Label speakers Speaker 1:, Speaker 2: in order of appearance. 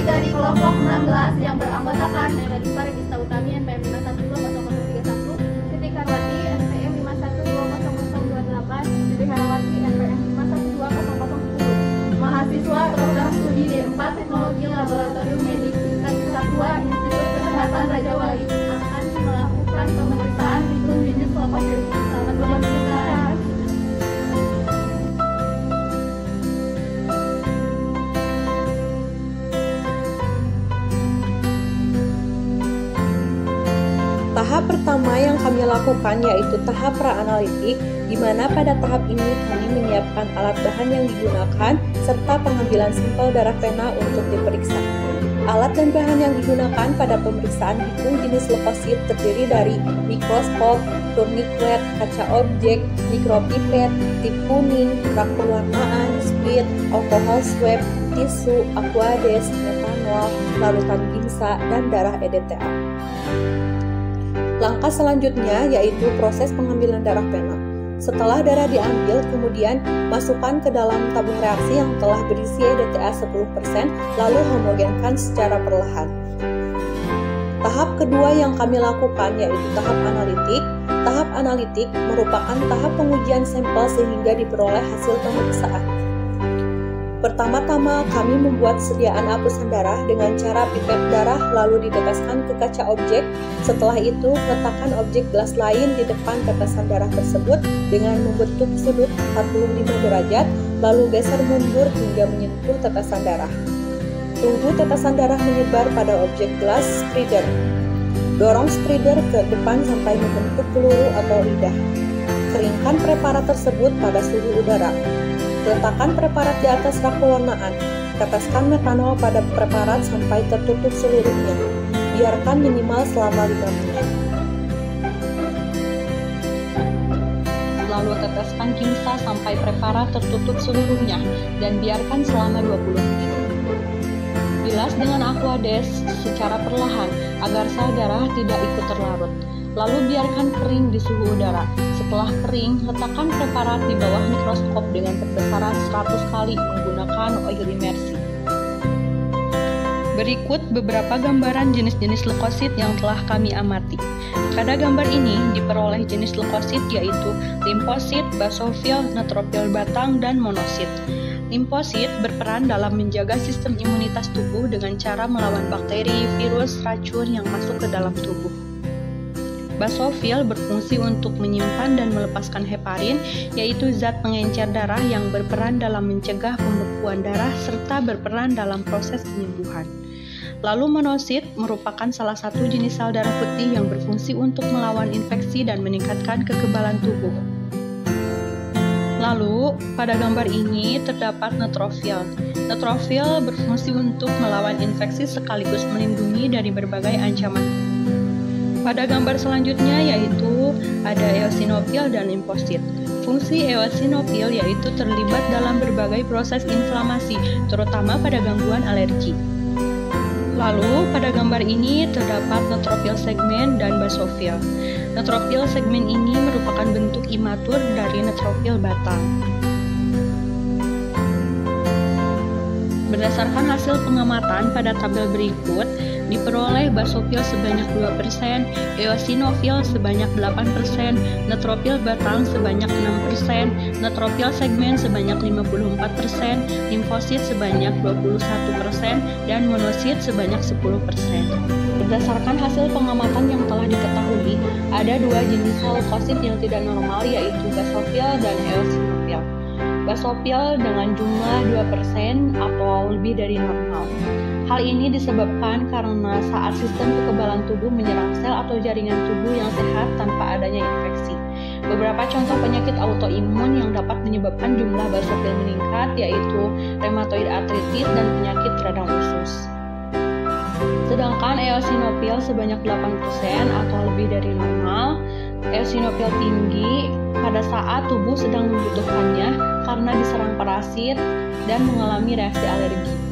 Speaker 1: dari kelompok 16 yang beranggotakan Nela Diva, Regista Utami, NPM 5120031, Siti Karwati, NPM 5120028, Siti Herawati, NPM 5120010, mahasiswa program studi D4 Teknologi Laboratorium Medik tingkat Kesatuan Institut Kesehatan Raja Wali akan melakukan pemeriksaan hitung jenis leukosit. Selamat mendengarkan.
Speaker 2: Tahap pertama yang kami lakukan yaitu tahap pra-analitik, di mana pada tahap ini kami menyiapkan alat bahan yang digunakan serta pengambilan sampel darah pena untuk diperiksa. Alat dan bahan yang digunakan pada pemeriksaan hitung jenis leukosit terdiri dari mikroskop, tourniquet, kaca objek, mikropipet, tip kuning, rak pewarnaan, spit, alkohol swab, tisu, aquades, metanol, larutan ginsa, dan darah EDTA. Langkah selanjutnya yaitu proses pengambilan darah pena. Setelah darah diambil, kemudian masukkan ke dalam tabung reaksi yang telah berisi EDTA 10%, lalu homogenkan secara perlahan. Tahap kedua yang kami lakukan yaitu tahap analitik. Tahap analitik merupakan tahap pengujian sampel sehingga diperoleh hasil pemeriksaan. Pertama-tama kami membuat sediaan apusan darah dengan cara pipet darah lalu diteteskan ke kaca objek. Setelah itu, letakkan objek gelas lain di depan tetesan darah tersebut dengan membentuk sudut 45 derajat, lalu geser mundur hingga menyentuh tetesan darah. Tunggu tetesan darah menyebar pada objek gelas spreader. Dorong spreader ke depan sampai membentuk peluru atau lidah. Keringkan preparat tersebut pada suhu udara. Letakkan preparat di atas rak pewarnaan. Teteskan metanol pada preparat sampai tertutup seluruhnya. Biarkan minimal selama 5 menit. Lalu teteskan ginsa sampai preparat tertutup seluruhnya dan biarkan selama 20 menit. Bilas dengan aquades secara perlahan agar sel darah tidak ikut terlarut. Lalu biarkan kering di suhu udara. Setelah kering, letakkan preparat di bawah mikroskop dengan perbesaran 100 kali menggunakan oil immersi. Berikut beberapa gambaran jenis-jenis leukosit yang telah kami amati. Pada gambar ini diperoleh jenis leukosit yaitu limfosit, basofil, neutrofil batang, dan monosit. Limfosit berperan dalam menjaga sistem imunitas tubuh dengan cara melawan bakteri, virus, racun yang masuk ke dalam tubuh. Basofil berfungsi untuk menyimpan dan melepaskan heparin, yaitu zat pengencer darah yang berperan dalam mencegah pembekuan darah serta berperan dalam proses penyembuhan. Lalu monosit merupakan salah satu jenis sel darah putih yang berfungsi untuk melawan infeksi dan meningkatkan kekebalan tubuh. Lalu, pada gambar ini terdapat neutrofil. Neutrofil berfungsi untuk melawan infeksi sekaligus melindungi dari berbagai ancaman. Pada gambar selanjutnya yaitu ada eosinofil dan limfosit. Fungsi eosinofil yaitu terlibat dalam berbagai proses inflamasi, terutama pada gangguan alergi. Lalu pada gambar ini terdapat neutrofil segmen dan basofil. Neutrofil segmen ini merupakan bentuk imatur dari neutrofil batang. Berdasarkan hasil pengamatan pada tabel berikut, diperoleh basofil sebanyak 2%, eosinofil sebanyak 8%, neutrofil batang sebanyak 6%, neutrofil segmen sebanyak 54%, limfosit sebanyak 21%, dan monosit sebanyak 10%. Berdasarkan hasil pengamatan yang telah diketahui, ada dua jenis leukosit yang tidak normal yaitu basofil dan eosinofil. Basofil dengan jumlah 2% atau lebih dari normal. Hal ini disebabkan karena saat sistem kekebalan tubuh menyerang sel atau jaringan tubuh yang sehat tanpa adanya infeksi. Beberapa contoh penyakit autoimun yang dapat menyebabkan jumlah basofil meningkat yaitu rheumatoid arthritis dan penyakit radang usus. Sedangkan eosinofil sebanyak 8% atau lebih dari normal. Eosinofil tinggi pada saat tubuh sedang membutuhkannya karena diserang parasit dan mengalami reaksi alergi.